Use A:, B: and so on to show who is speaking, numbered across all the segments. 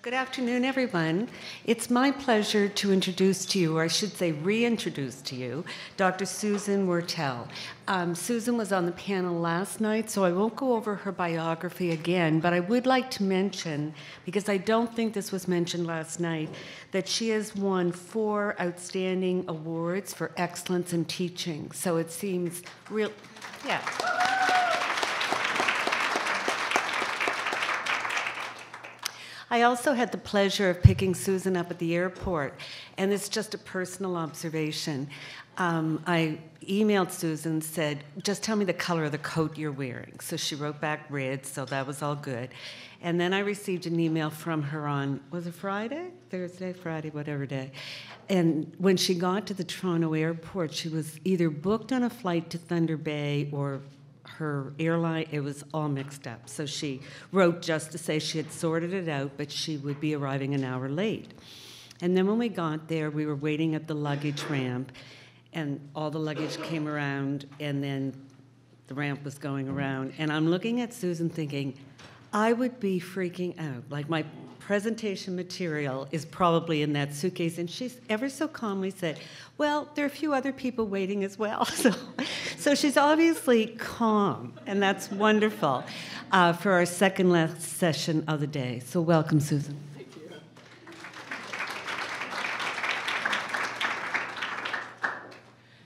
A: Good afternoon, everyone. It's my pleasure to introduce to you, or I should say reintroduce to you, Dr. Susan Wurtele. Susan was on the panel last night, so I won't go over her biography again, but I would like to mention, because I don't think this was mentioned last night, that she has won 4 outstanding awards for excellence in teaching. So it seems real, yeah. I also had the pleasure of picking Susan up at the airport, and it's just a personal observation. I emailed Susan, said, just tell me the color of the coat you're wearing. So she wrote back red, so that was all good. And then I received an email from her on, was it Friday? Thursday, Friday, whatever day. And when she got to the Toronto airport, she was either booked on a flight to Thunder Bay or her airline, it was all mixed up. So she wrote just to say she had sorted it out, but she would be arriving an hour late. And then when we got there, we were waiting at the luggage ramp, and all the luggage came around, and then the ramp was going around. And I'm looking at Susan thinking, I would be freaking out. Like, my presentation material is probably in that suitcase. And she ever so calmly said, well, there are a few other people waiting as well. So she's obviously calm, and that's wonderful for our second last session of the day. So welcome, Susan.
B: Thank you.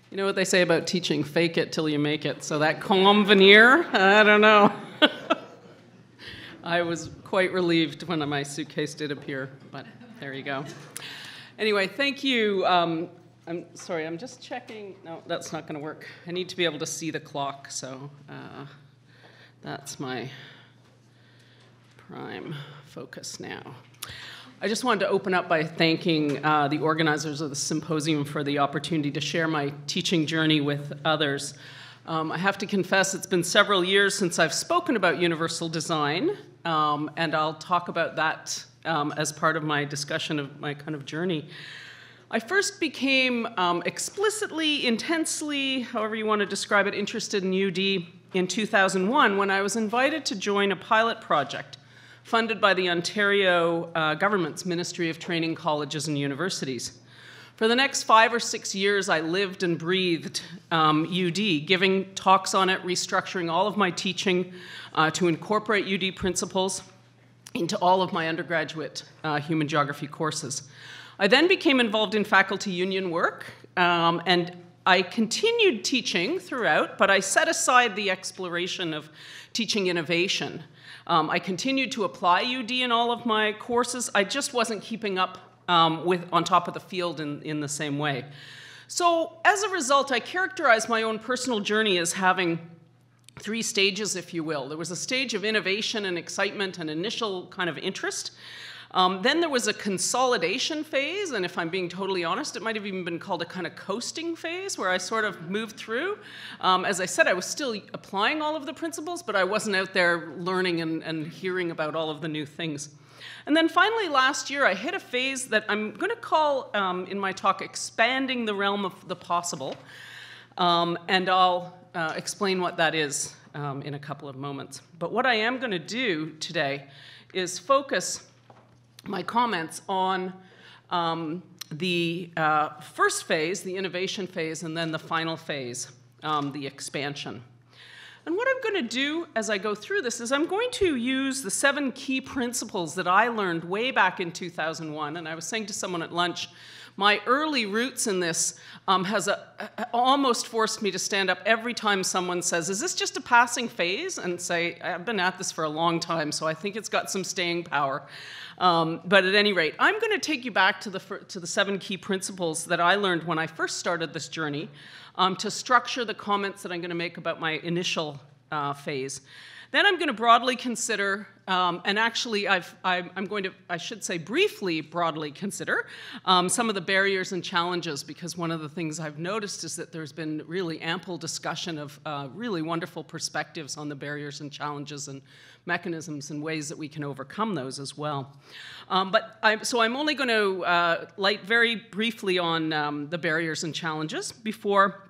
B: You know what they say about teaching, fake it till you make it. So that calm veneer, I don't know. I was quite relieved when my suitcase did appear, but there you go. Anyway, thank you. I'm sorry, I'm just checking. No, that's not going to work. I need to be able to see the clock, so that's my prime focus now. I just wanted to open up by thanking the organizers of the symposium for the opportunity to share my teaching journey with others. I have to confess, it's been several years since I've spoken about universal design, and I'll talk about that as part of my discussion of my kind of journey. I first became explicitly, intensely, however you want to describe it, interested in UD in 2001 when I was invited to join a pilot project funded by the Ontario government's Ministry of Training Colleges and Universities. For the next 5 or 6 years, I lived and breathed UD, giving talks on it, restructuring all of my teaching to incorporate UD principles into all of my undergraduate human geography courses. I then became involved in faculty union work, and I continued teaching throughout, but I set aside the exploration of teaching innovation. I continued to apply UD in all of my courses. I just wasn't keeping up on top of the field in the same way. So as a result, I characterize my own personal journey as having 3 stages, if you will. There was a stage of innovation and excitement and initial kind of interest. Then there was a consolidation phase, and if I'm being totally honest, it might have even been called a kind of coasting phase, where I sort of moved through. As I said, I was still applying all of the principles, but I wasn't out there learning and hearing about all of the new things. And then finally, last year, I hit a phase that I'm going to call, in my talk, expanding the realm of the possible. And I'll explain what that is in a couple of moments. But what I am going to do today is focus my comments on the first phase, the innovation phase, and then the final phase, the expansion. And what I'm going to do as I go through this is I'm going to use the 7 key principles that I learned way back in 2001. And I was saying to someone at lunch, my early roots in this has almost forced me to stand up every time someone says, is this just a passing phase? And say, I've been at this for a long time, so I think it's got some staying power. But at any rate, I'm going to take you back to the 7 key principles that I learned when I first started this journey to structure the comments that I'm going to make about my initial phase. Then I'm going to broadly consider, and actually I'm going to, I should say briefly broadly consider, some of the barriers and challenges, because one of the things I've noticed is that there's been really ample discussion of really wonderful perspectives on the barriers and challenges and mechanisms and ways that we can overcome those as well. So I'm only going to light very briefly on the barriers and challenges before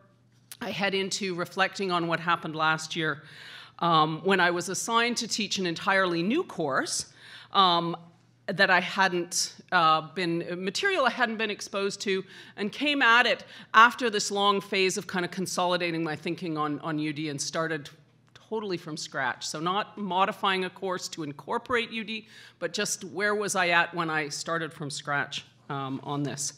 B: I head into reflecting on what happened last year when I was assigned to teach an entirely new course that I hadn't material I hadn't been exposed to, and came at it after this long phase of kind of consolidating my thinking on UD, and started totally from scratch. So not modifying a course to incorporate UD, but just where was I at when I started from scratch on this.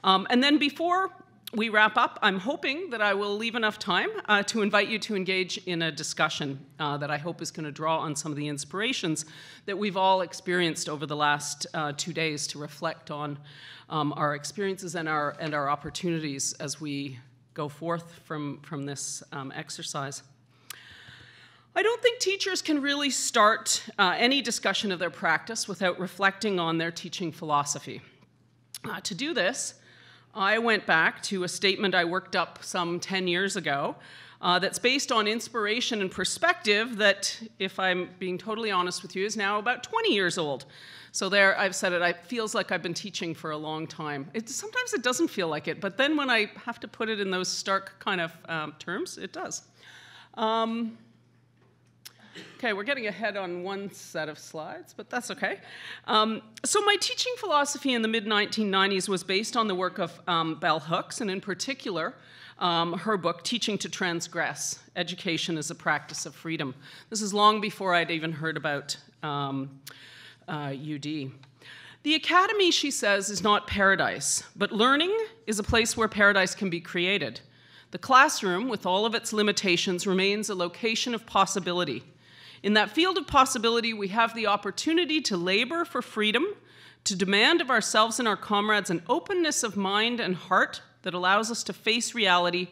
B: And then before we wrap up, I'm hoping that I will leave enough time to invite you to engage in a discussion that I hope is going to draw on some of the inspirations that we've all experienced over the last 2 days, to reflect on our experiences and our opportunities as we go forth from this exercise. I don't think teachers can really start any discussion of their practice without reflecting on their teaching philosophy. To do this, I went back to a statement I worked up some 10 years ago that's based on inspiration and perspective that, if I'm being totally honest with you, is now about 20 years old. So there, I've said it, it feels like I've been teaching for a long time. Sometimes it doesn't feel like it, but then when I have to put it in those stark kind of terms, it does. Okay, we're getting ahead on one set of slides, but that's okay. So my teaching philosophy in the mid-1990s was based on the work of Bell Hooks, and in particular, her book, Teaching to Transgress, Education as a Practice of Freedom. This is long before I'd even heard about UD. The academy, she says, is not paradise, but learning is a place where paradise can be created. The classroom, with all of its limitations, remains a location of possibility. In that field of possibility, we have the opportunity to labor for freedom, to demand of ourselves and our comrades an openness of mind and heart that allows us to face reality,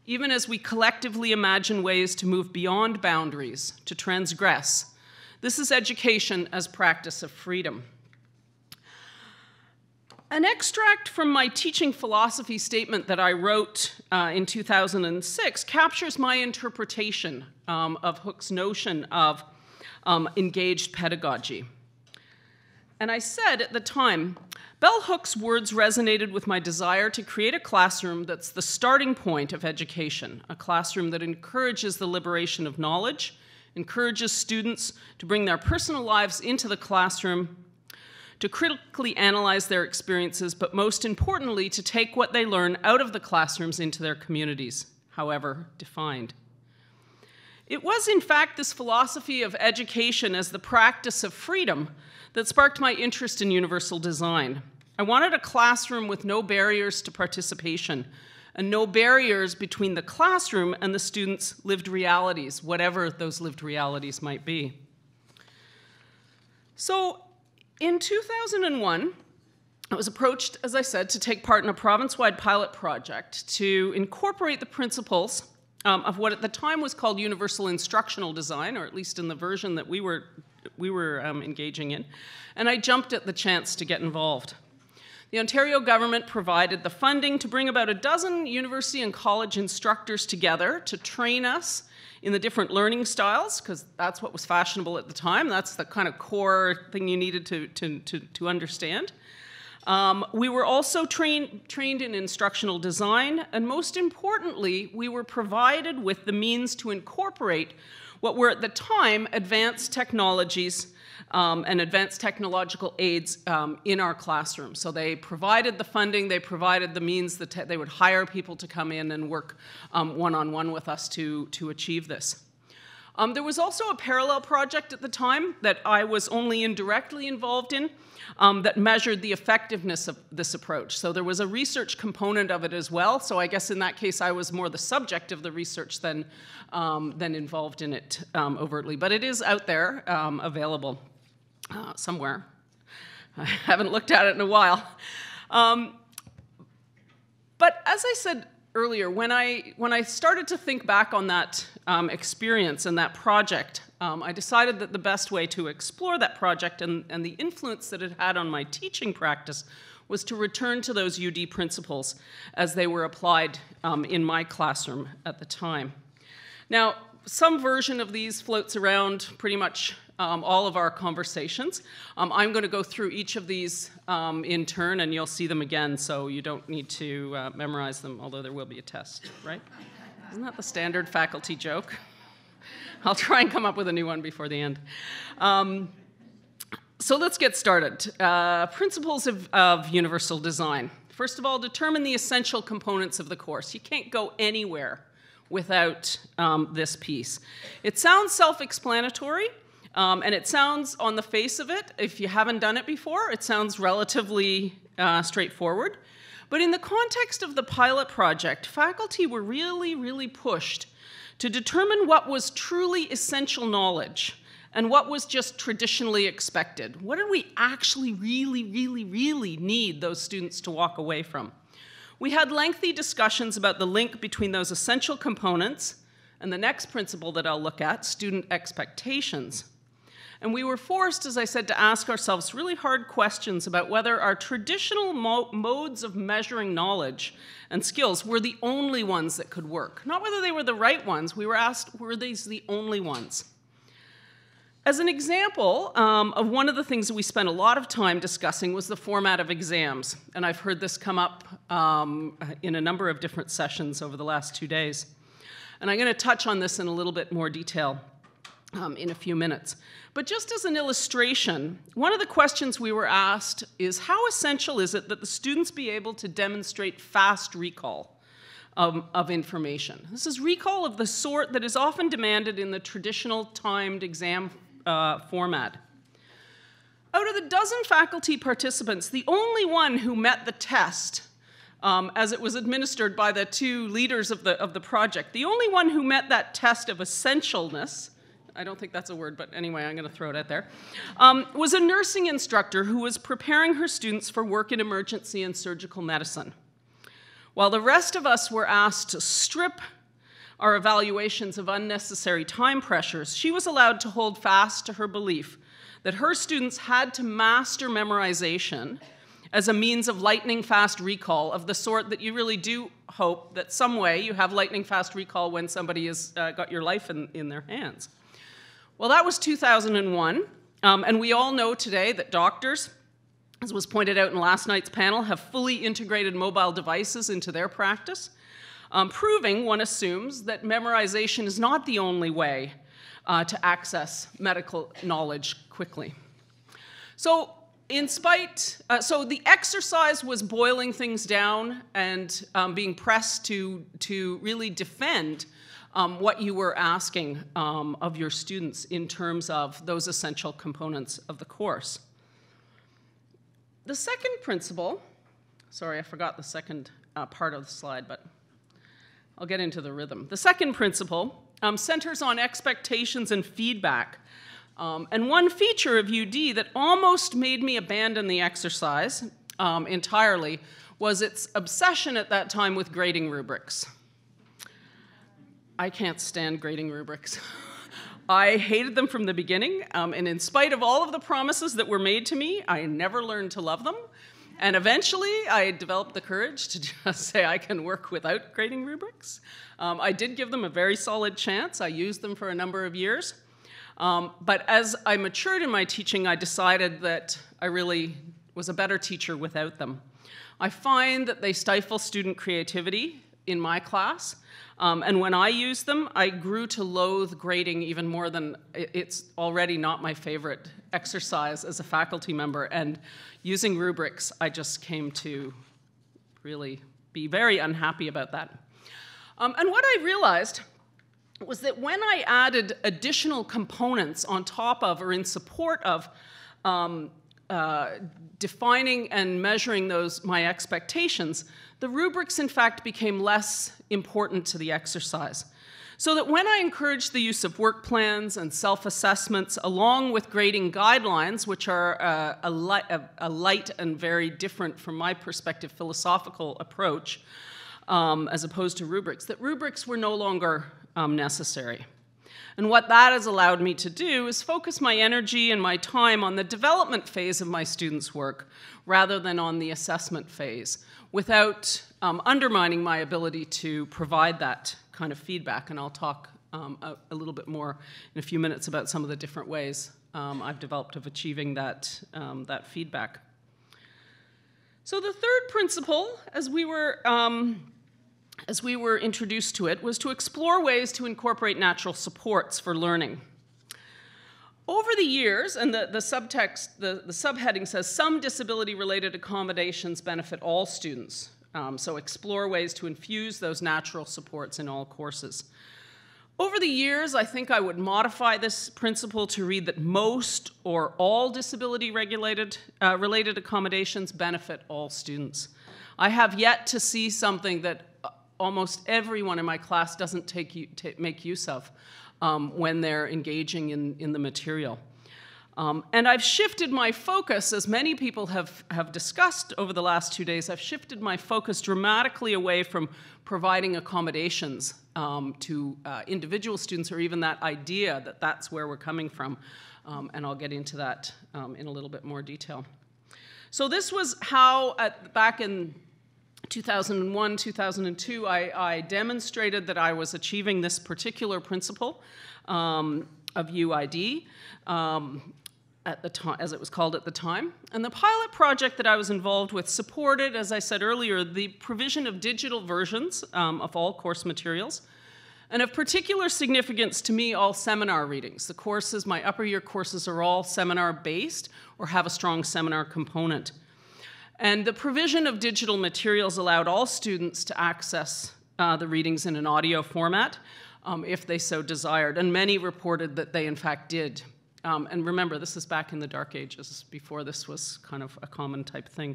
B: even as we collectively imagine ways to move beyond boundaries, to transgress. This is education as practice of freedom. An extract from my teaching philosophy statement that I wrote in 2006 captures my interpretation of Hooks' notion of engaged pedagogy. And I said at the time, Bell Hooks' words resonated with my desire to create a classroom that's the starting point of education, a classroom that encourages the liberation of knowledge, encourages students to bring their personal lives into the classroom, to critically analyze their experiences, but most importantly, to take what they learn out of the classrooms into their communities, however defined. It was, in fact, this philosophy of education as the practice of freedom that sparked my interest in universal design. I wanted a classroom with no barriers to participation, and no barriers between the classroom and the students' lived realities, whatever those lived realities might be. So, in 2001, I was approached, as I said, to take part in a province-wide pilot project to incorporate the principles of what at the time was called universal instructional design, or at least in the version that we were engaging in, and I jumped at the chance to get involved. The Ontario government provided the funding to bring about a dozen university and college instructors together to train us in the different learning styles, because that's what was fashionable at the time. That's the kind of core thing you needed to understand. We were also trained in instructional design, and most importantly, we were provided with the means to incorporate what were at the time advanced technologies and advanced technological aids in our classroom. So they provided the funding, they provided the means, that they would hire people to come in and work one-on-one with us to achieve this. There was also a parallel project at the time that I was only indirectly involved in that measured the effectiveness of this approach. So there was a research component of it as well. So I guess in that case I was more the subject of the research than involved in it overtly. But it is out there, available somewhere. I haven't looked at it in a while. But as I said earlier, when I started to think back on that experience and that project, I decided that the best way to explore that project and the influence that it had on my teaching practice was to return to those UD principles as they were applied in my classroom at the time. Now, some version of these floats around pretty much all of our conversations. I'm going to go through each of these in turn, and you'll see them again, so you don't need to memorize them, although there will be a test, right? Isn't that the standard faculty joke? I'll try and come up with a new one before the end. So let's get started. Principles of universal design. First of all, determine the essential components of the course. You can't go anywhere without this piece. It sounds self-explanatory, and it sounds, on the face of it, if you haven't done it before, it sounds relatively straightforward. But in the context of the pilot project, faculty were really pushed to determine what was truly essential knowledge and what was just traditionally expected. What did we actually really need those students to walk away from? We had lengthy discussions about the link between those essential components and the next principle that I'll look at, student expectations. And we were forced, as I said, to ask ourselves really hard questions about whether our traditional modes of measuring knowledge and skills were the only ones that could work. Not whether they were the right ones. We were asked, were these the only ones? As an example of one of the things that we spent a lot of time discussing was the format of exams. And I've heard this come up in a number of different sessions over the last 2 days. And I'm going to touch on this in a little bit more detail in a few minutes. But just as an illustration, one of the questions we were asked is, how essential is it that the students be able to demonstrate fast recall of information? This is recall of the sort that is often demanded in the traditional timed exam format. Out of the dozen faculty participants, the only one who met the test as it was administered by the two leaders of the project, the only one who met that test of essentialness, I don't think that's a word, but anyway, I'm going to throw it out there, was a nursing instructor who was preparing her students for work in emergency and surgical medicine. While the rest of us were asked to strip our evaluations of unnecessary time pressures, she was allowed to hold fast to her belief that her students had to master memorization as a means of lightning-fast recall of the sort that you really do hope that some way you have lightning-fast recall when somebody has got your life in their hands. Well, that was 2001, and we all know today that doctors, as was pointed out in last night's panel, have fully integrated mobile devices into their practice, proving, one assumes, that memorization is not the only way to access medical knowledge quickly. So the exercise was boiling things down and being pressed to really defend what you were asking of your students in terms of those essential components of the course. The second principle, sorry, I forgot the second part of the slide, but I'll get into the rhythm. The second principle centers on expectations and feedback. And one feature of UD that almost made me abandon the exercise entirely was its obsession at that time with grading rubrics. I can't stand grading rubrics. I hated them from the beginning, and in spite of all of the promises that were made to me, I never learned to love them. And eventually, I developed the courage to just say I can work without grading rubrics. I did give them a very solid chance. I used them for a number of years. But as I matured in my teaching, I decided that I really was a better teacher without them. I find that they stifle student creativity in my class. And when I use them, I grew to loathe grading even more than it's already not my favorite exercise as a faculty member. And using rubrics, I just came to really be very unhappy about that. And what I realized was that when I added additional components on top of or in support of defining and measuring my expectations, the rubrics, in fact, became less important to the exercise. So that when I encouraged the use of work plans and self-assessments along with grading guidelines, which are a light and very different, from my perspective, philosophical approach, as opposed to rubrics, that rubrics were no longer necessary. And what that has allowed me to do is focus my energy and my time on the development phase of my students' work rather than on the assessment phase, without undermining my ability to provide that kind of feedback. And I'll talk a little bit more in a few minutes about some of the different ways I've developed of achieving that feedback. So the third principle, as we were introduced to it, was to explore ways to incorporate natural supports for learning. Over the years, and the subtext, the subheading says, some disability-related accommodations benefit all students. So explore ways to infuse those natural supports in all courses. Over the years, I think I would modify this principle to read that most or all disability-related accommodations benefit all students. I have yet to see something that almost everyone in my class doesn't make use of when they're engaging in the material. And I've shifted my focus, as many people have discussed over the last 2 days, I've shifted my focus dramatically away from providing accommodations to individual students, or even that idea that that's where we're coming from. And I'll get into that in a little bit more detail. So this was how, back in 2001, 2002, I demonstrated that I was achieving this particular principle of UID. At the time, as it was called at the time. And the pilot project that I was involved with supported, as I said earlier, the provision of digital versions of all course materials. And of particular significance to me, all seminar readings. The courses, my upper year courses, are all seminar-based or have a strong seminar component. And the provision of digital materials allowed all students to access the readings in an audio format if they so desired. And many reported that they, in fact, did. And remember, this is back in the dark ages, before this was kind of a common type thing.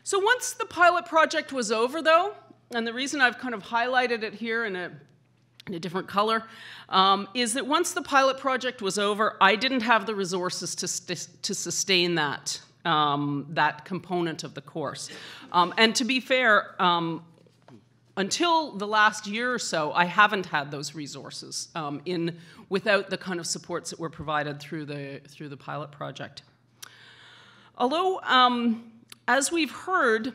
B: So once the pilot project was over, though, and the reason I've kind of highlighted it here in a different color, is that once the pilot project was over, I didn't have the resources to sustain that, that component of the course. And to be fair, until the last year or so, I haven't had those resources without the kind of supports that were provided through the pilot project. Although, as we've heard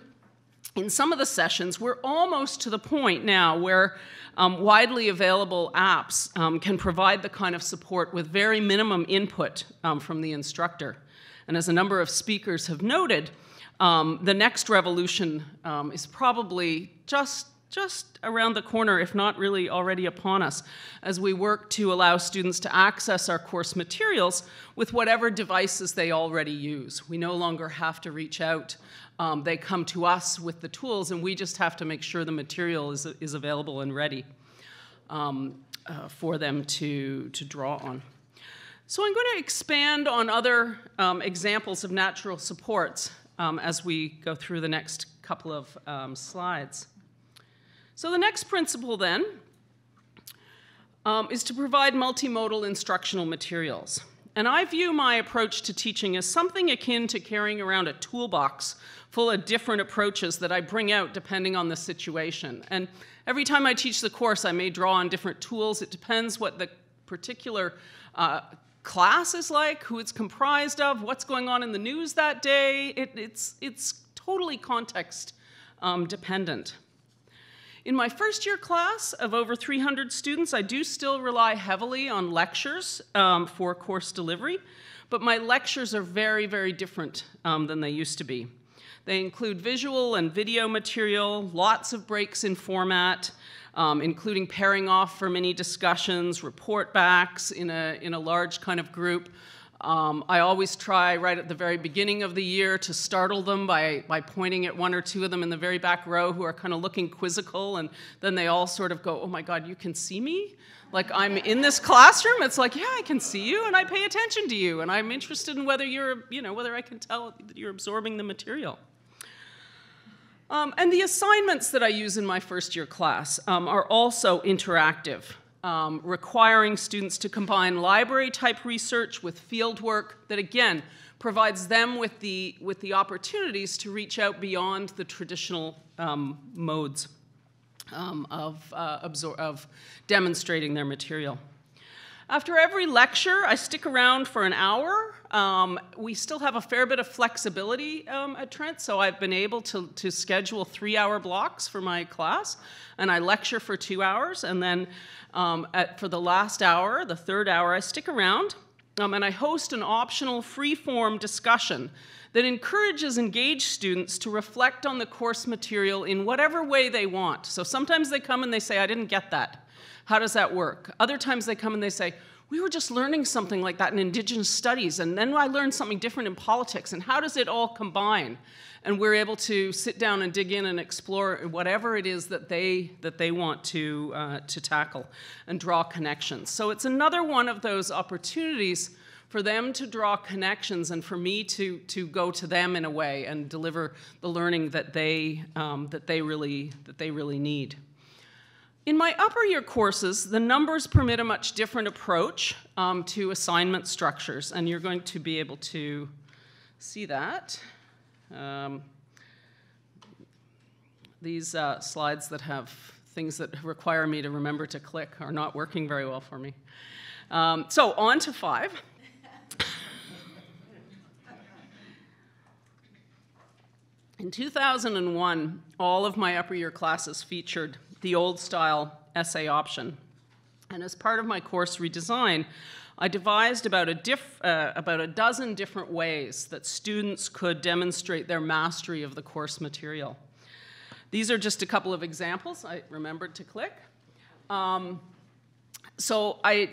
B: in some of the sessions, we're almost to the point now where widely available apps can provide the kind of support with very minimum input from the instructor. And as a number of speakers have noted, the next revolution is probably just around the corner, if not really already upon us, as we work to allow students to access our course materials with whatever devices they already use. We no longer have to reach out. They come to us with the tools, and we just have to make sure the material is available and ready for them to draw on. So I'm going to expand on other examples of natural supports as we go through the next couple of slides. So the next principle, then, is to provide multimodal instructional materials. And I view my approach to teaching as something akin to carrying around a toolbox full of different approaches that I bring out depending on the situation. And every time I teach the course, I may draw on different tools. It depends what the particular class is like, who it's comprised of, what's going on in the news that day. It's totally context dependent. In my first year class of over 300 students, I do still rely heavily on lectures for course delivery, but my lectures are very, very different than they used to be. They include visual and video material, lots of breaks in format, including pairing off for mini discussions, report backs in a large kind of group. I always try right at the very beginning of the year to startle them by pointing at one or two of them in the very back row who are kind of looking quizzical, and then they all sort of go, oh my God, you can see me? Like I'm in this classroom? It's like, yeah, I can see you and I pay attention to you and I'm interested in whether whether I can tell that you're absorbing the material. And the assignments that I use in my first year class are also interactive. Requiring students to combine library-type research with fieldwork that, again, provides them with the opportunities to reach out beyond the traditional modes of demonstrating their material. After every lecture, I stick around for an hour. We still have a fair bit of flexibility at Trent, so I've been able to schedule 3-hour blocks for my class, and I lecture for 2 hours, and then for the last hour, the third hour, I stick around, and I host an optional free-form discussion that encourages engaged students to reflect on the course material in whatever way they want. So sometimes they come and they say, I didn't get that. How does that work? Other times they come and they say, we were just learning something like that in Indigenous studies, and then I learned something different in politics, and how does it all combine? And we're able to sit down and dig in and explore whatever it is that they want to tackle and draw connections. So it's another one of those opportunities for them to draw connections and for me to go to them in a way and deliver the learning that they really need. In my upper year courses, the numbers permit a much different approach to assignment structures, and you're going to be able to see that. These slides that have things that require me to remember to click are not working very well for me. So on to 5. In 2001, all of my upper year classes featured the old style essay option. And as part of my course redesign, I devised about a dozen different ways that students could demonstrate their mastery of the course material. These are just a couple of examples. I remembered to click. So I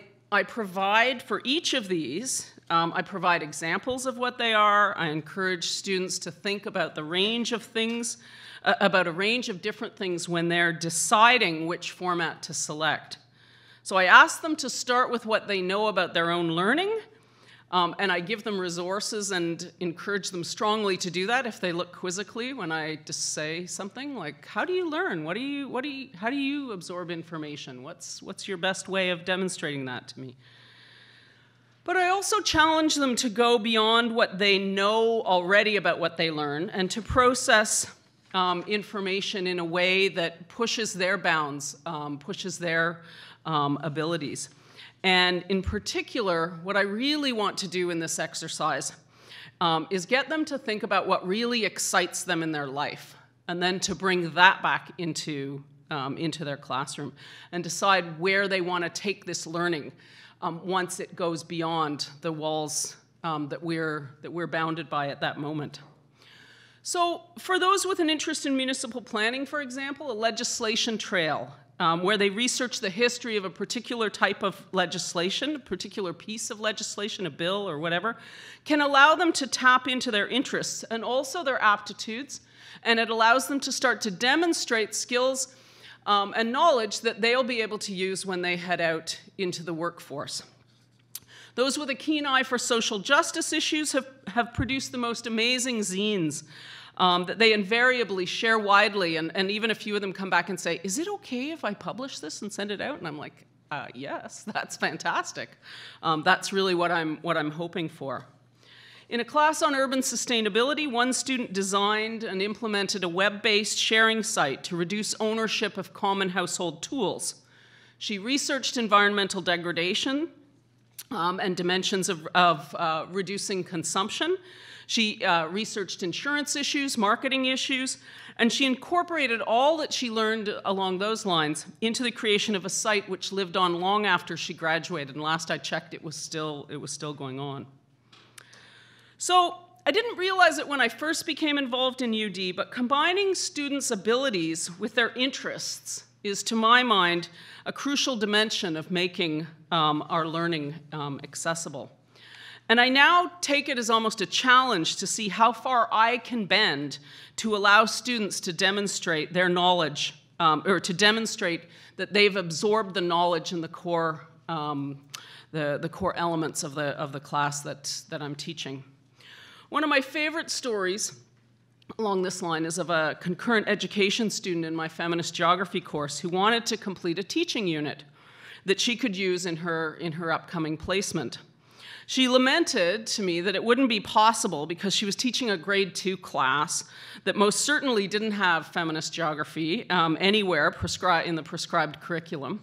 B: provide for each of these, I provide examples of what they are. I encourage students to think about the range of things, about a range of different things when they're deciding which format to select. So I ask them to start with what they know about their own learning, and I give them resources and encourage them strongly to do that if they look quizzically when I just say something like, how do you learn? How do you absorb information? What's your best way of demonstrating that to me? But I also challenge them to go beyond what they know already about what they learn and to process information in a way that pushes their bounds, pushes their abilities. And in particular, what I really want to do in this exercise is get them to think about what really excites them in their life, and then to bring that back into their classroom and decide where they want to take this learning once it goes beyond the walls that we're bounded by at that moment. So for those with an interest in municipal planning, for example, a legislation trail, where they research the history of a particular type of legislation, a particular piece of legislation, a bill or whatever, can allow them to tap into their interests and also their aptitudes, and it allows them to start to demonstrate skills and knowledge that they'll be able to use when they head out into the workforce. Those with a keen eye for social justice issues have produced the most amazing zines that they invariably share widely, and even a few of them come back and say, is it okay if I publish this and send it out? And I'm like, yes, that's fantastic. That's really what I'm hoping for. In a class on urban sustainability, one student designed and implemented a web-based sharing site to reduce ownership of common household tools. She researched environmental degradation and dimensions of reducing consumption. She researched insurance issues, marketing issues, and she incorporated all that she learned along those lines into the creation of a site which lived on long after she graduated. And last I checked, it was still going on. So I didn't realize it when I first became involved in UD, but combining students' abilities with their interests is, to my mind, a crucial dimension of making our learning accessible. And I now take it as almost a challenge to see how far I can bend to allow students to demonstrate their knowledge, or to demonstrate that they've absorbed the knowledge and the core elements of the class that I'm teaching. One of my favorite stories along this line is of a concurrent education student in my feminist geography course who wanted to complete a teaching unit that she could use in her upcoming placement. She lamented to me that it wouldn't be possible because she was teaching a grade 2 class that most certainly didn't have feminist geography anywhere in the prescribed curriculum.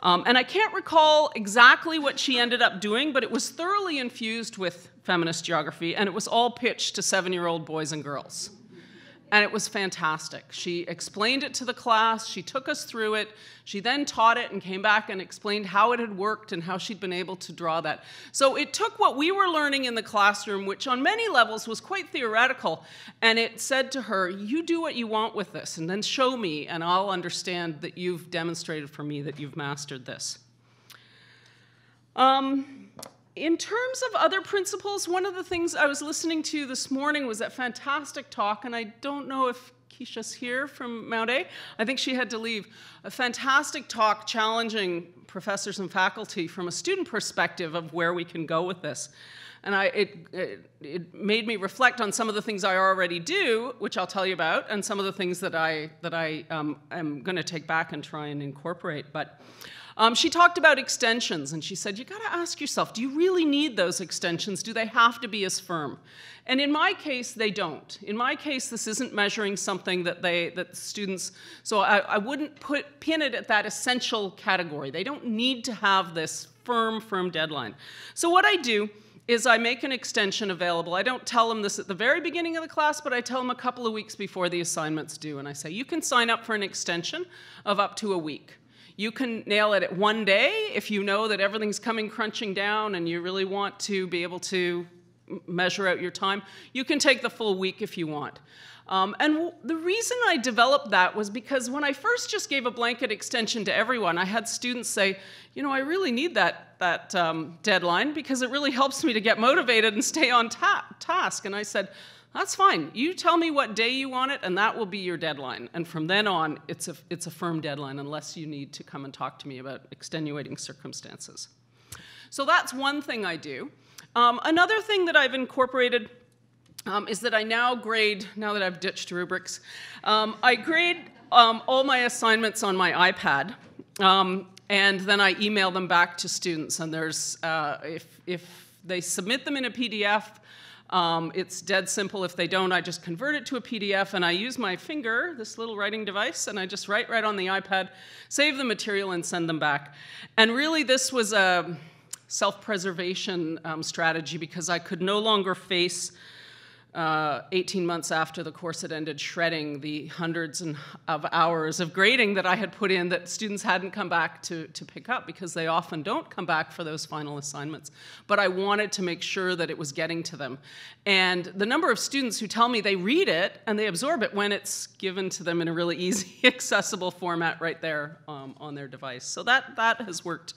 B: And I can't recall exactly what she ended up doing, but it was thoroughly infused with feminist geography, and it was all pitched to 7-year-old boys and girls. And it was fantastic. She explained it to the class, she took us through it, she then taught it and came back and explained how it had worked and how she'd been able to draw that. So it took what we were learning in the classroom, which on many levels was quite theoretical, and it said to her, you do what you want with this, and then show me, and I'll understand that you've demonstrated for me that you've mastered this. In terms of other principles, one of the things I was listening to this morning was that fantastic talk, and I don't know if Keisha's here from Mount A. I think she had to leave. A fantastic talk challenging professors and faculty from a student perspective of where we can go with this. And it made me reflect on some of the things I already do, which I'll tell you about, and some of the things that I am going to take back and try and incorporate. But she talked about extensions, and she said, you got to ask yourself, do you really need those extensions? Do they have to be as firm? And in my case, they don't. In my case, this isn't measuring something that students, so I wouldn't pin it at that essential category. They don't need to have this firm deadline. So what I do is I make an extension available. I don't tell them this at the very beginning of the class, but I tell them a couple of weeks before the assignment's due, and I say, you can sign up for an extension of up to a week. You can nail it at one day if you know that everything's coming crunching down and you really want to be able to measure out your time. You can take the full week if you want. And the reason I developed that was because when I first just gave a blanket extension to everyone, I had students say, you know, I really need that deadline because it really helps me to get motivated and stay on task. And I said, that's fine. You tell me what day you want it, and that will be your deadline. And from then on, it's a firm deadline unless you need to come and talk to me about extenuating circumstances. So that's one thing I do. Another thing that I've incorporated is that I now grade, now that I've ditched rubrics, I grade all my assignments on my iPad, and then I email them back to students. And there's, if they submit them in a PDF, it's dead simple. If they don't, I just convert it to a PDF, and I use my finger, this little writing device, and I just write right on the iPad, save the material, and send them back. And really, this was a self-preservation strategy because I could no longer face 18 months after the course had ended, shredding the hundreds of hours of grading that I had put in that students hadn't come back to pick up, because they often don't come back for those final assignments. But I wanted to make sure that it was getting to them. And the number of students who tell me they read it and they absorb it when it's given to them in a really easy, accessible format right there on their device. So that has worked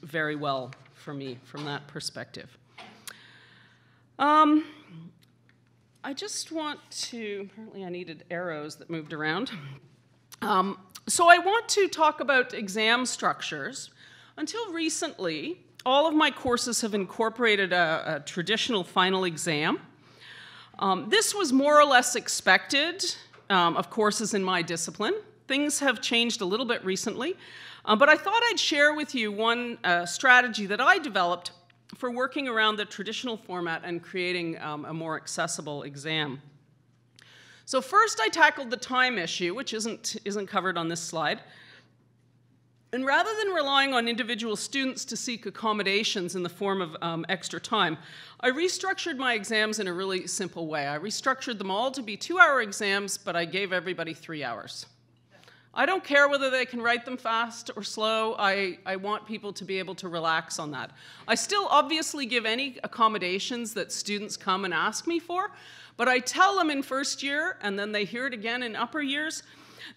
B: very well for me from that perspective. I just want to, apparently I needed arrows that moved around. So I want to talk about exam structures. Until recently, all of my courses have incorporated a traditional final exam. This was more or less expected of courses in my discipline. Things have changed a little bit recently, but I thought I'd share with you one strategy that I developed for working around the traditional format and creating a more accessible exam. So first I tackled the time issue, which isn't covered on this slide. And rather than relying on individual students to seek accommodations in the form of extra time, I restructured my exams in a really simple way. I restructured them all to be 2-hour exams, but I gave everybody 3 hours. I don't care whether they can write them fast or slow. I want people to be able to relax on that. I still obviously give any accommodations that students come and ask me for, but I tell them in first year, and then they hear it again in upper years,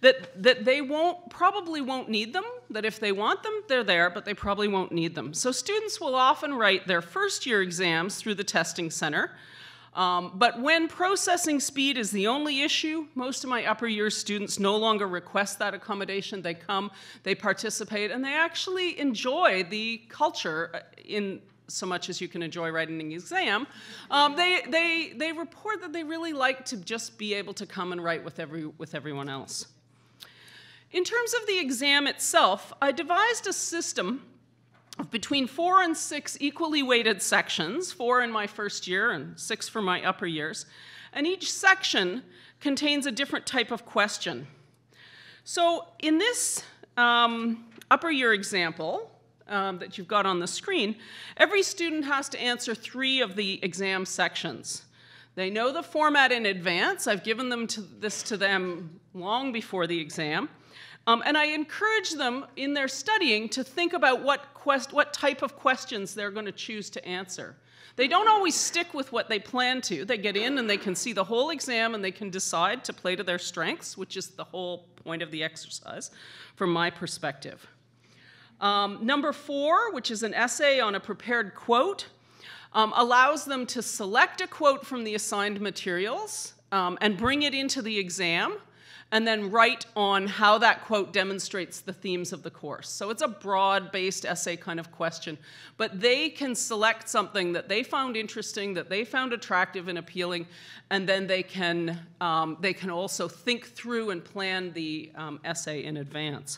B: that they probably won't need them, that if they want them, they're there, but they probably won't need them. So students will often write their first year exams through the testing center. But when processing speed is the only issue, most of my upper years students no longer request that accommodation. They come, they participate, and they actually enjoy the culture in so much as you can enjoy writing an exam. They report that they really like to just be able to come and write with everyone else. In terms of the exam itself, I devised a system of between 4 and 6 equally weighted sections, 4 in my first year and 6 for my upper years. And each section contains a different type of question. So in this upper year example that you've got on the screen, every student has to answer 3 of the exam sections. They know the format in advance. I've given this to them long before the exam. And I encourage them in their studying to think about what type of questions they're going to choose to answer. They don't always stick with what they plan to. They get in and they can see the whole exam and they can decide to play to their strengths, which is the whole point of the exercise from my perspective. Number 4, which is an essay on a prepared quote, allows them to select a quote from the assigned materials and bring it into the exam, and then write on how that quote demonstrates the themes of the course. So it's a broad-based essay kind of question, but they can select something that they found interesting, that they found attractive and appealing, and then they can also think through and plan the essay in advance.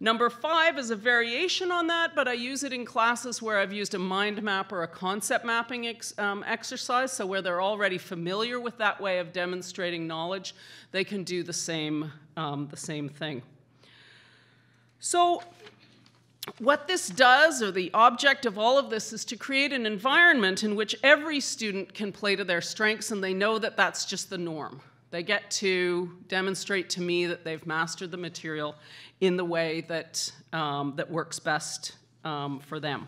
B: Number 5 is a variation on that, but I use it in classes where I've used a mind map or a concept mapping exercise, so where they're already familiar with that way of demonstrating knowledge, they can do the same thing. So what this does, or the object of all of this, is to create an environment in which every student can play to their strengths, and they know that that's just the norm. They get to demonstrate to me that they've mastered the material in the way that, that works best for them.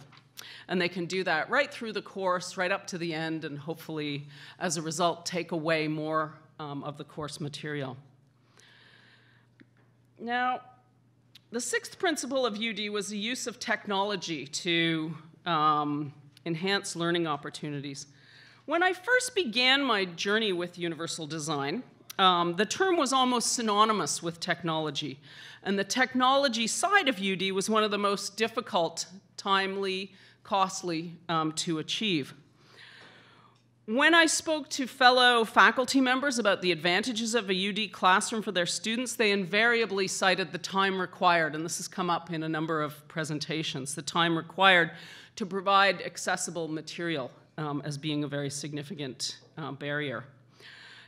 B: And they can do that right through the course, right up to the end, and hopefully, as a result, take away more of the course material. Now, the 6th principle of UD was the use of technology to enhance learning opportunities. When I first began my journey with universal design, the term was almost synonymous with technology. And the technology side of UD was one of the most difficult, timely, costly to achieve. When I spoke to fellow faculty members about the advantages of a UD classroom for their students, they invariably cited the time required, and this has come up in a number of presentations, the time required to provide accessible material as being a very significant barrier.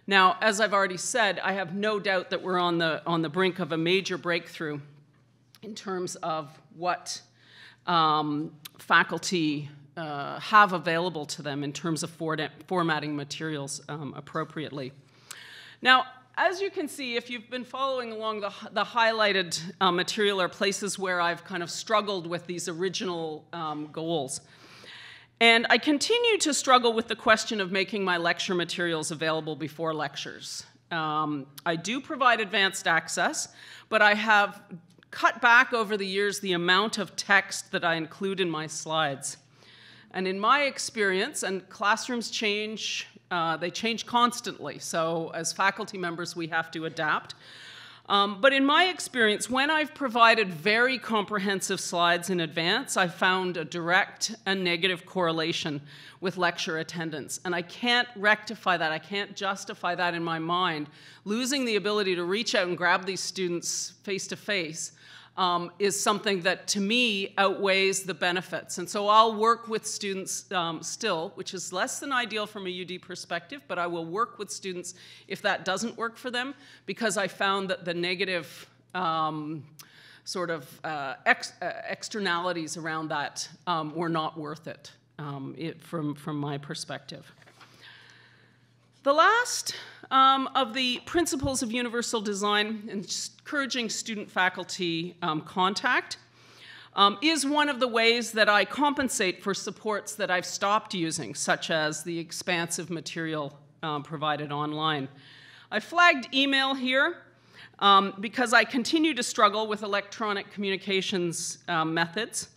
B: Now, as I've already said, I have no doubt that we're on the brink of a major breakthrough in terms of what faculty have available to them in terms of formatting materials appropriately. Now, as you can see, if you've been following along, the highlighted material are places where I've kind of struggled with these original goals. And I continue to struggle with the question of making my lecture materials available before lectures. I do provide advanced access, but I have cut back over the years the amount of text that I include in my slides. And in my experience, and classrooms change, they change constantly, so as faculty members we have to adapt. But in my experience, when I've provided very comprehensive slides in advance, I've found a direct and negative correlation with lecture attendance. And I can't rectify that, I can't justify that in my mind. Losing the ability to reach out and grab these students face to face is something that, to me, outweighs the benefits. And so I'll work with students still, which is less than ideal from a UD perspective, but I will work with students if that doesn't work for them, because I found that the negative externalities around that were not worth it, from my perspective. The last of the principles of universal design, encouraging student-faculty contact, is one of the ways that I compensate for supports that I've stopped using, such as the expansive material provided online. I flagged email here because I continue to struggle with electronic communications methods.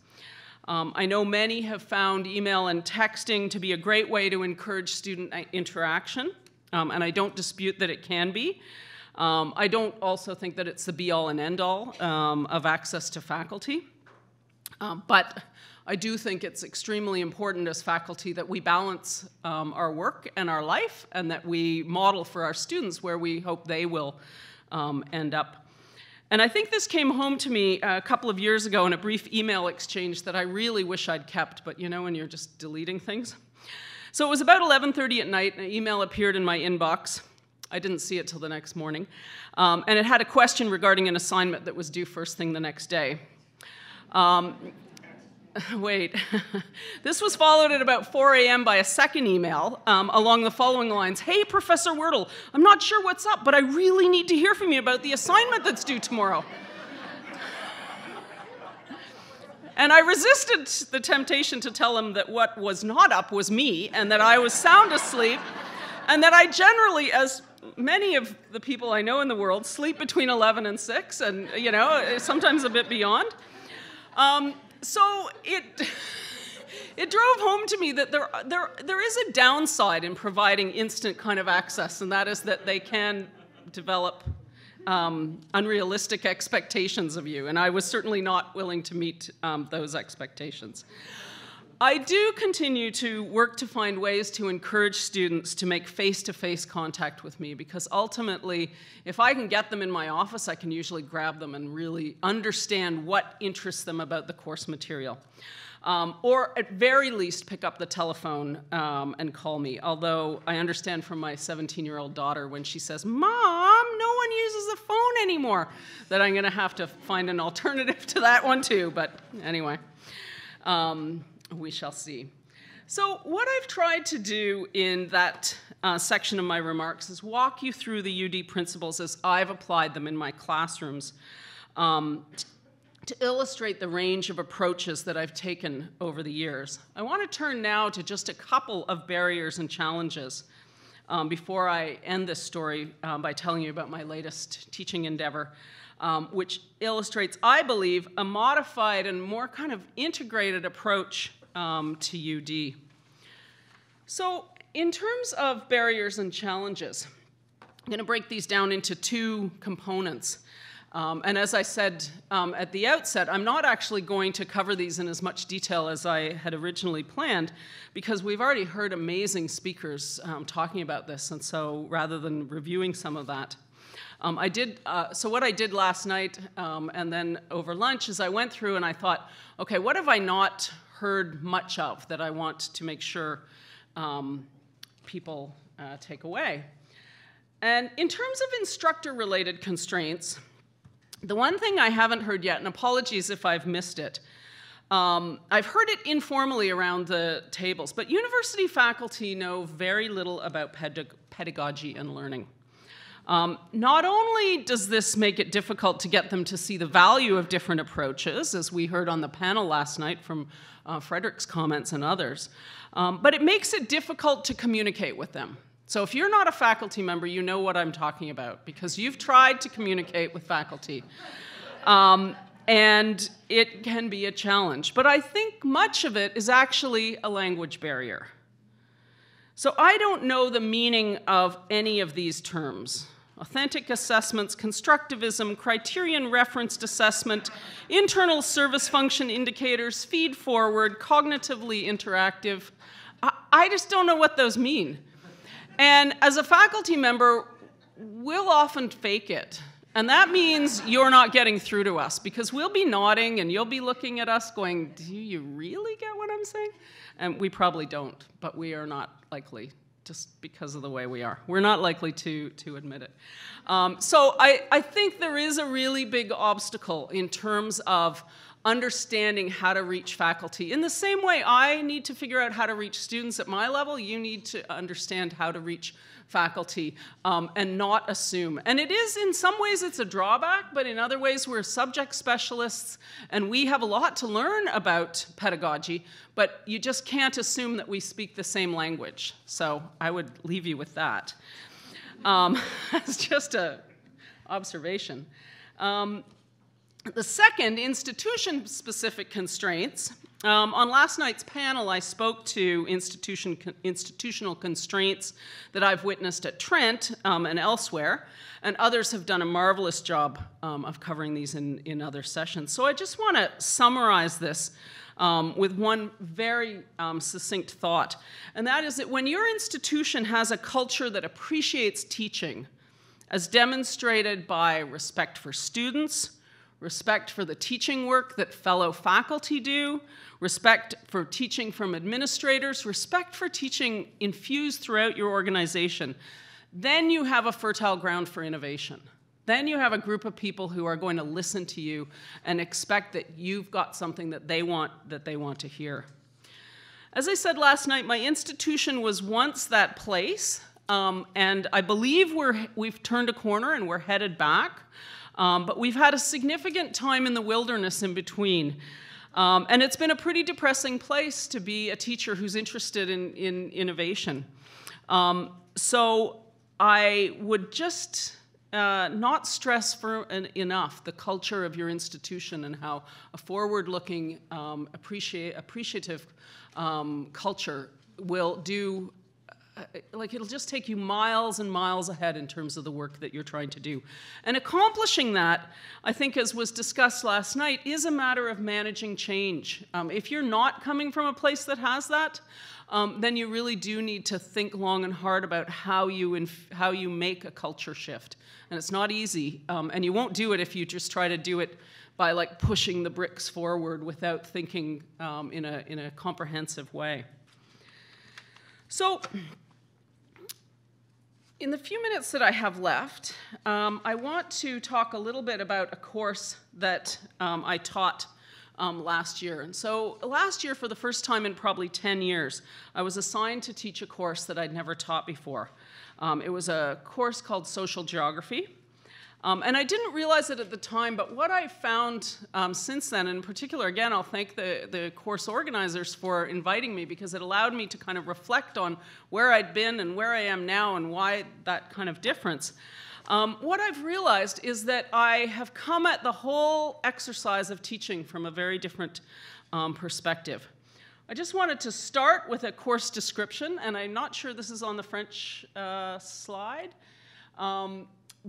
B: I know many have found email and texting to be a great way to encourage student interaction, and I don't dispute that it can be. I don't also think that it's the be-all and end-all of access to faculty, but I do think it's extremely important as faculty that we balance our work and our life, and that we model for our students where we hope they will end up. And I think this came home to me a couple of years ago in a brief email exchange that I really wish I'd kept, but you know when you're just deleting things? So it was about 11:30 at night, and an email appeared in my inbox. I didn't see it till the next morning. And it had a question regarding an assignment that was due first thing the next day. Wait. This was followed at about 4 a.m. by a second email along the following lines. Hey, Professor Wurtele, I'm not sure what's up, but I really need to hear from you about the assignment that's due tomorrow. And I resisted the temptation to tell him that what was not up was me, and that I was sound asleep, and that I generally, as many of the people I know in the world, sleep between 11 and 6, and, you know, sometimes a bit beyond. So it drove home to me that there is a downside in providing instant kind of access, and that is that they can develop unrealistic expectations of you, and I was certainly not willing to meet those expectations. I do continue to work to find ways to encourage students to make face-to-face contact with me, because ultimately, if I can get them in my office, I can usually grab them and really understand what interests them about the course material. Or at very least, pick up the telephone and call me. Although I understand from my 17-year-old daughter when she says, "Mom, no one uses the phone anymore," that I'm going to have to find an alternative to that one too. But anyway. We shall see. So what I've tried to do in that section of my remarks is walk you through the UD principles as I've applied them in my classrooms to illustrate the range of approaches that I've taken over the years. I want to turn now to just a couple of barriers and challenges before I end this story by telling you about my latest teaching endeavor, which illustrates, I believe, a modified and more kind of integrated approach to UD. So in terms of barriers and challenges, I'm going to break these down into two components. And as I said at the outset, I'm not actually going to cover these in as much detail as I had originally planned, because we've already heard amazing speakers talking about this, and so rather than reviewing some of that, so what I did last night and then over lunch is I went through and I thought, okay, what have I not heard much of that I want to make sure people take away? And in terms of instructor-related constraints, the one thing I haven't heard yet, and apologies if I've missed it, I've heard it informally around the tables, but university faculty know very little about pedagogy and learning. Not only does this make it difficult to get them to see the value of different approaches, as we heard on the panel last night from Frederick's comments and others, but it makes it difficult to communicate with them. So if you're not a faculty member, you know what I'm talking about, because you've tried to communicate with faculty. And it can be a challenge. But I think much of it is actually a language barrier. So I don't know the meaning of any of these terms: authentic assessments, constructivism, criterion referenced assessment, internal service function indicators, feed forward, cognitively interactive. I just don't know what those mean. And as a faculty member, we'll often fake it. And that means you're not getting through to us, because we'll be nodding and you'll be looking at us going, "Do you really get what I'm saying?" And we probably don't, but we are not likely, just because of the way we are. We're not likely to admit it. So I think there is a really big obstacle in terms of understanding how to reach faculty. In the same way I need to figure out how to reach students at my level, you need to understand how to reach faculty and not assume. And it is, in some ways, it's a drawback, but in other ways, we're subject specialists and we have a lot to learn about pedagogy, but you just can't assume that we speak the same language. So I would leave you with that. It's just an observation. The second, institution-specific constraints. On last night's panel, I spoke to institutional constraints that I've witnessed at Trent and elsewhere, and others have done a marvelous job of covering these in other sessions. So I just want to summarize this with one very succinct thought, and that is that when your institution has a culture that appreciates teaching, as demonstrated by respect for students, respect for the teaching work that fellow faculty do, respect for teaching from administrators, respect for teaching infused throughout your organization, then you have a fertile ground for innovation. Then you have a group of people who are going to listen to you and expect that you've got something that they want to hear. As I said last night, my institution was once that place, and I believe we've turned a corner and we're headed back. But we've had a significant time in the wilderness in between. And it's been a pretty depressing place to be a teacher who's interested in innovation. So I would just not stress enough the culture of your institution and how a forward-looking, appreciative culture will do, it'll just take you miles and miles ahead in terms of the work that you're trying to do. And accomplishing that, I think, as was discussed last night, is a matter of managing change. If you're not coming from a place that has that, then you really do need to think long and hard about how you make a culture shift. And it's not easy, and you won't do it if you just try to do it by like pushing the bricks forward without thinking in a comprehensive way. So, in the few minutes that I have left, I want to talk a little bit about a course that I taught last year. And so last year, for the first time in probably 10 years, I was assigned to teach a course that I'd never taught before. It was a course called Social Geography. And I didn't realize it at the time, but what I found since then, in particular, again, I'll thank the course organizers for inviting me, because it allowed me to kind of reflect on where I'd been and where I am now and why that kind of difference. What I've realized is that I have come at the whole exercise of teaching from a very different perspective. I just wanted to start with a course description, and I'm not sure this is on the French slide.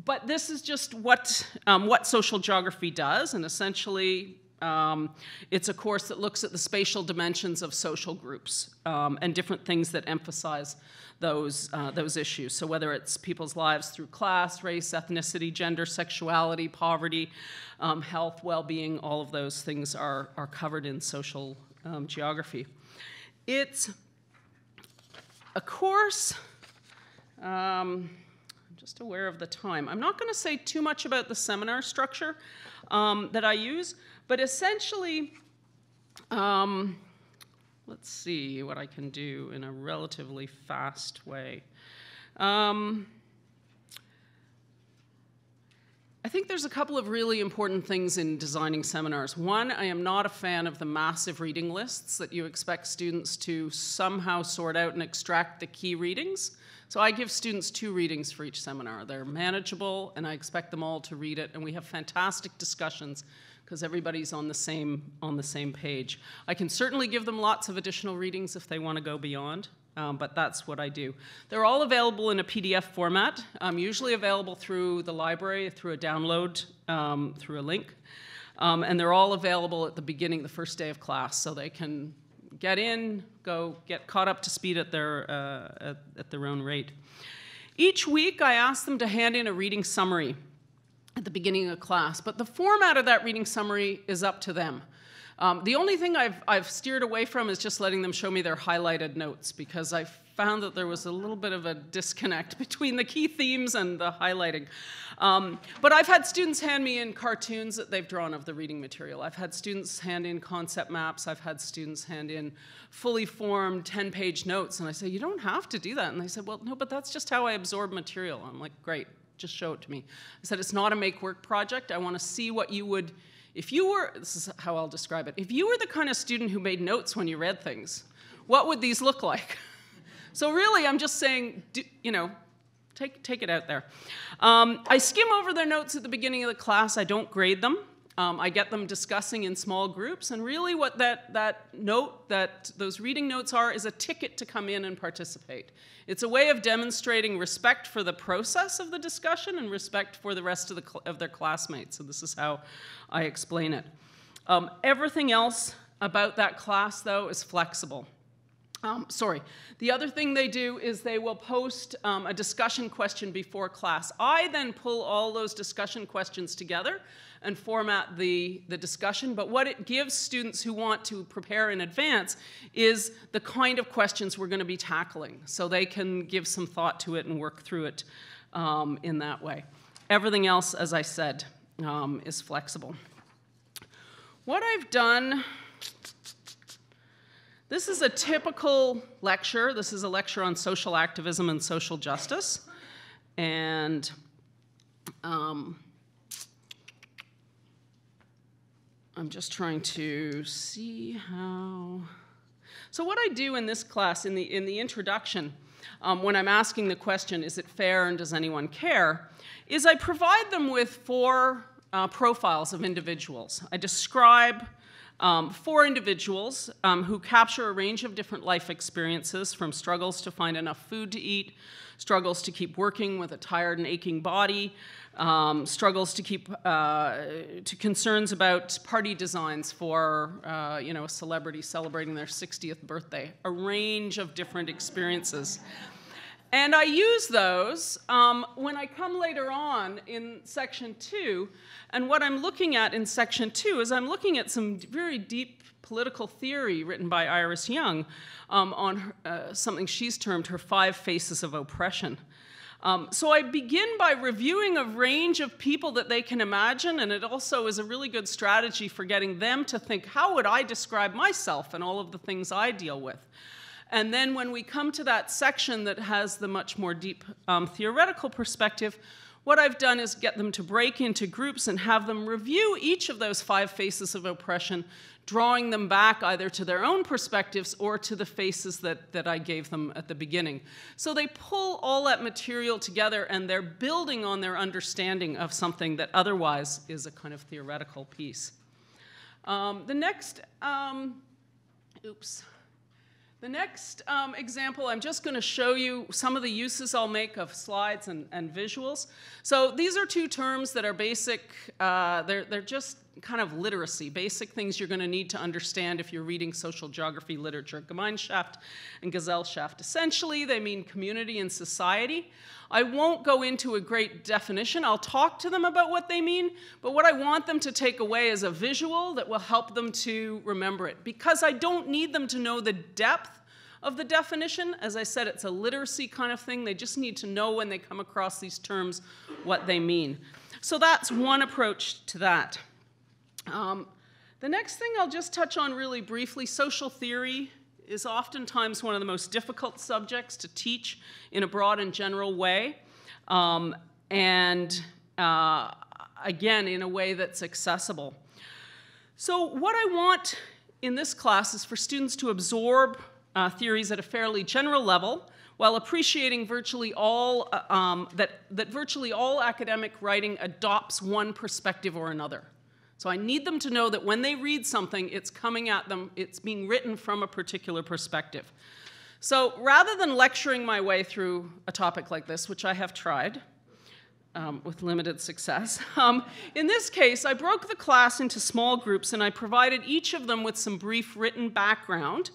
B: But this is just what social geography does, and essentially it's a course that looks at the spatial dimensions of social groups and different things that emphasize those issues. So whether it's people's lives through class, race, ethnicity, gender, sexuality, poverty, health, well-being, all of those things are covered in social geography. It's a course... just aware of the time. I'm not going to say too much about the seminar structure that I use, but essentially, let's see what I can do in a relatively fast way. I think there's a couple of really important things in designing seminars. One, I am not a fan of the massive reading lists that you expect students to somehow sort out and extract the key readings. So I give students 2 readings for each seminar. They're manageable, and I expect them all to read it, and we have fantastic discussions because everybody's on the same page. I can certainly give them lots of additional readings if they want to go beyond, but that's what I do. They're all available in a PDF format, usually available through the library, through a download, through a link, and they're all available at the beginning, the first day of class, so they can get in, get caught up to speed at their own rate. Each week, I ask them to hand in a reading summary at the beginning of class, but the format of that reading summary is up to them. The only thing I've steered away from is just letting them show me their highlighted notes, because I found that there was a little bit of a disconnect between the key themes and the highlighting. But I've had students hand me in cartoons that they've drawn of the reading material. I've had students hand in concept maps. I've had students hand in fully formed 10-page notes. And I say, you don't have to do that. And they said, well, no, but that's just how I absorb material. I'm like, great, just show it to me. I said, it's not a make-work project. I want to see what you would, if you were, this is how I'll describe it, if you were the kind of student who made notes when you read things, what would these look like? So really, I'm just saying, take it out there. I skim over their notes at the beginning of the class. I don't grade them. I get them discussing in small groups. And really what those reading notes are is a ticket to come in and participate. It's a way of demonstrating respect for the process of the discussion and respect for the rest of their classmates. So this is how I explain it. Everything else about that class, though, is flexible. The other thing they do is they will post a discussion question before class. I then pull all those discussion questions together and format the discussion, but what it gives students who want to prepare in advance is the kind of questions we're going to be tackling, so they can give some thought to it and work through it in that way. Everything else, as I said, is flexible. What I've done... This is a typical lecture. This is a lecture on social activism and social justice. And I'm just trying to see how... So what I do in this class, in the introduction, when I'm asking the question, is it fair and does anyone care, is I provide them with 4 profiles of individuals. I describe 4 individuals who capture a range of different life experiences, from struggles to find enough food to eat, struggles to keep working with a tired and aching body, struggles to keep, to concerns about party designs for, you know, a celebrity celebrating their 60th birthday, a range of different experiences. And I use those when I come later on in section 2, and what I'm looking at in section 2 is I'm looking at some very deep political theory written by Iris Young on something she's termed her 5 faces of oppression. So I begin by reviewing a range of people that they can imagine, and it also is a really good strategy for getting them to think, how would I describe myself and all of the things I deal with? And then when we come to that section that has the much more deep theoretical perspective, what I've done is get them to break into groups and have them review each of those 5 faces of oppression, drawing them back either to their own perspectives or to the faces that I gave them at the beginning. So they pull all that material together, and they're building on their understanding of something that otherwise is a kind of theoretical piece. The next example, I'm just going to show you some of the uses I'll make of slides and visuals. So these are 2 terms that are basic. They're just kind of literacy, basic things you're going to need to understand if you're reading social geography literature. Gemeinschaft and Gesellschaft. Essentially, they mean community and society. I won't go into a great definition. I'll talk to them about what they mean, but what I want them to take away is a visual that will help them to remember it, because I don't need them to know the depth of the definition. As I said, it's a literacy kind of thing. They just need to know when they come across these terms what they mean. So that's one approach to that. The next thing I'll just touch on really briefly, social theory is oftentimes one of the most difficult subjects to teach in a broad and general way, and again, in a way that's accessible. So what I want in this class is for students to absorb theories at a fairly general level, while appreciating virtually all, that virtually all academic writing adopts one perspective or another. So I need them to know that when they read something, it's coming at them, it's being written from a particular perspective. So rather than lecturing my way through a topic like this, which I have tried with limited success, in this case, I broke the class into small groups, and I provided each of them with some brief written background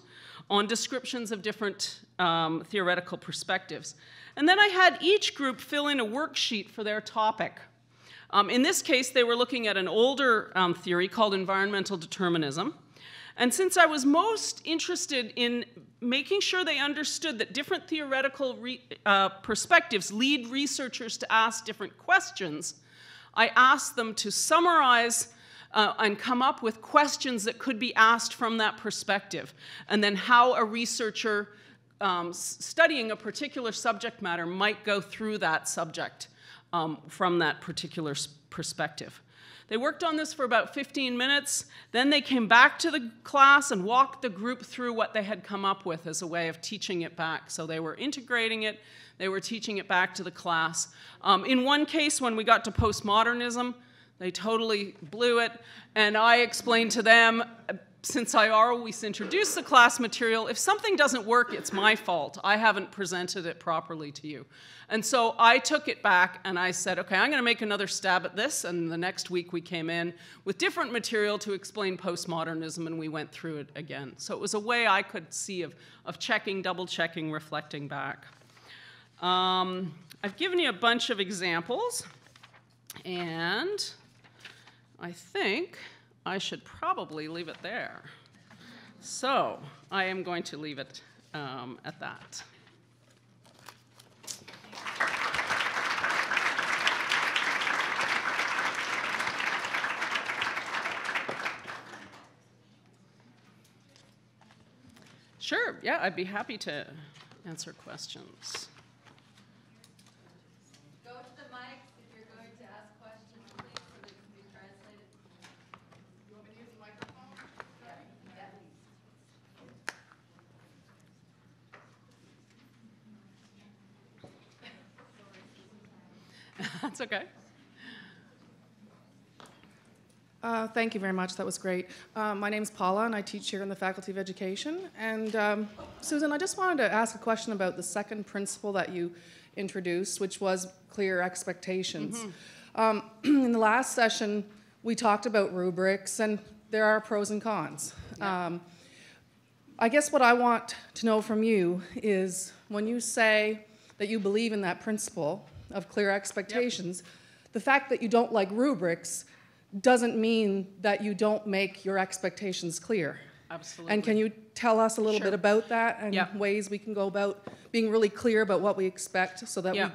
B: on descriptions of different theoretical perspectives. And then I had each group fill in a worksheet for their topic. In this case, they were looking at an older theory called environmental determinism. And since I was most interested in making sure they understood that different theoretical perspectives lead researchers to ask different questions, I asked them to summarize and come up with questions that could be asked from that perspective, and then how a researcher studying a particular subject matter might go through that subject from that particular perspective. They worked on this for about 15 minutes. Then they came back to the class and walked the group through what they had come up with as a way of teaching it back. So they were integrating it. They were teaching it back to the class. In one case, when we got to postmodernism, they totally blew it. And I explained to them, since I always introduce the class material, if something doesn't work, it's my fault. I haven't presented it properly to you. And so I took it back and I said, okay, I'm going to make another stab at this. And the next week we came in with different material to explain postmodernism, and we went through it again. So it was a way I could see of checking, double-checking, reflecting back. I've given you a bunch of examples, and I think I should probably leave it there. So I am going to leave it at that. Sure, yeah, I'd be happy to answer questions.
C: Go to the mics if you're going to ask questions, please, so they can be translated. You want me to use the microphone? Yeah.
B: That's okay.
D: Thank you very much. That was great. My name is Paula, and I teach here in the Faculty of Education. And Susan, I just wanted to ask a question about the second principle that you introduced, which was clear expectations. In the last session, we talked about rubrics, and there are pros and cons.
B: Yeah.
D: I guess what I want to know from you is when you say that you believe in that principle of clear expectations, the fact that you don't like rubrics doesn't mean that you don't make your expectations clear.
B: Absolutely.
D: And can you tell us a little
B: Sure.
D: bit about that and
B: Yeah.
D: ways we can go about being really clear about what we expect so that
B: Yeah.
D: we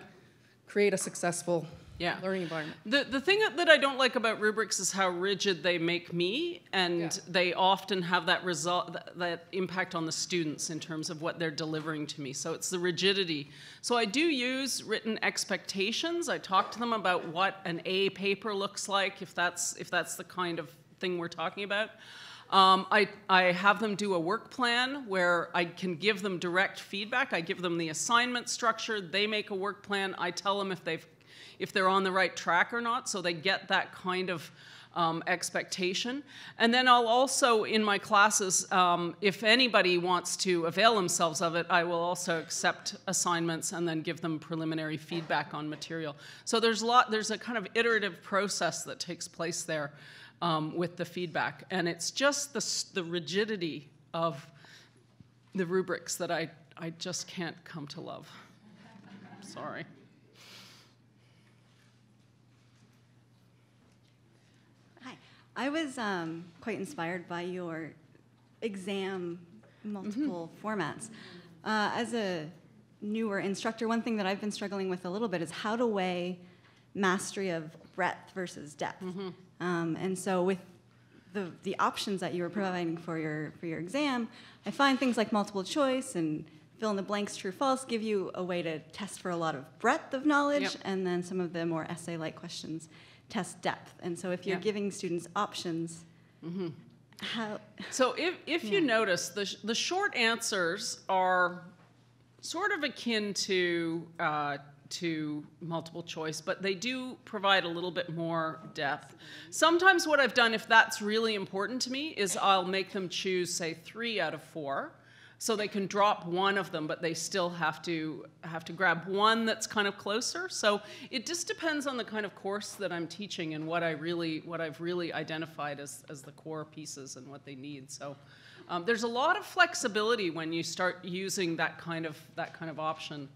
D: create a successful
B: Yeah.
D: learning environment?
B: The thing that I don't like about rubrics is how rigid they make me, and
D: Yeah.
B: they often have that result, that impact on the students in terms of what they're delivering to me. So it's the rigidity. So I do use written expectations. I talk to them about what an A paper looks like, if that's the kind of thing we're talking about. I have them do a work plan where I can give them direct feedback. I give them the assignment structure. They make a work plan. I tell them if they're on the right track or not, so they get that kind of expectation. And then I'll also, in my classes, if anybody wants to avail themselves of it, I will also accept assignments and then give them preliminary feedback on material. So there's a kind of iterative process that takes place there with the feedback. And it's just the rigidity of the rubrics that I just can't come to love. Sorry.
E: Hi. I was quite inspired by your exam multiple formats. As a newer instructor, one thing that I've been struggling with a little bit is how to weigh mastery of breadth versus depth. And so with the options that you were providing for your exam, I find things like multiple choice and fill in the blanks, true, false, give you a way to test for a lot of breadth of knowledge,
B: Yep.
E: and then some of the more essay-like questions test depth. And so if you're
B: Yeah.
E: giving students options, how...
B: So if you notice, the short answers are sort of akin to multiple choice, but they do provide a little bit more depth. Sometimes what I've done, if that's really important to me, is I'll make them choose, say, 3 out of 4. So they can drop one of them, but they still have to grab one that's kind of closer. So it just depends on the kind of course that I'm teaching and what I've really identified as the core pieces and what they need. So there's a lot of flexibility when you start using that kind of option.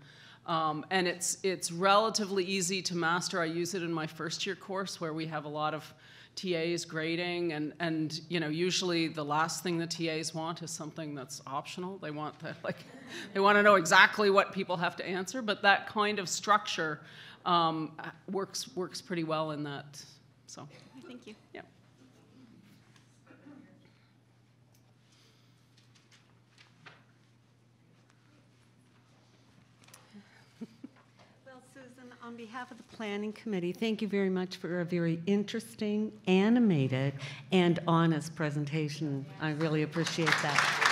B: And it's relatively easy to master. I use it in my first year course where we have a lot of TAs grading, and you know, usually the last thing the TAs want is something that's optional. They want they want to know exactly what people have to answer, but that kind of structure works pretty well in that. So
E: Thank you.
B: yeah.
A: Well, Susan, on behalf of the Planning Committee, thank you very much for a very interesting, animated, and honest presentation. I really appreciate that.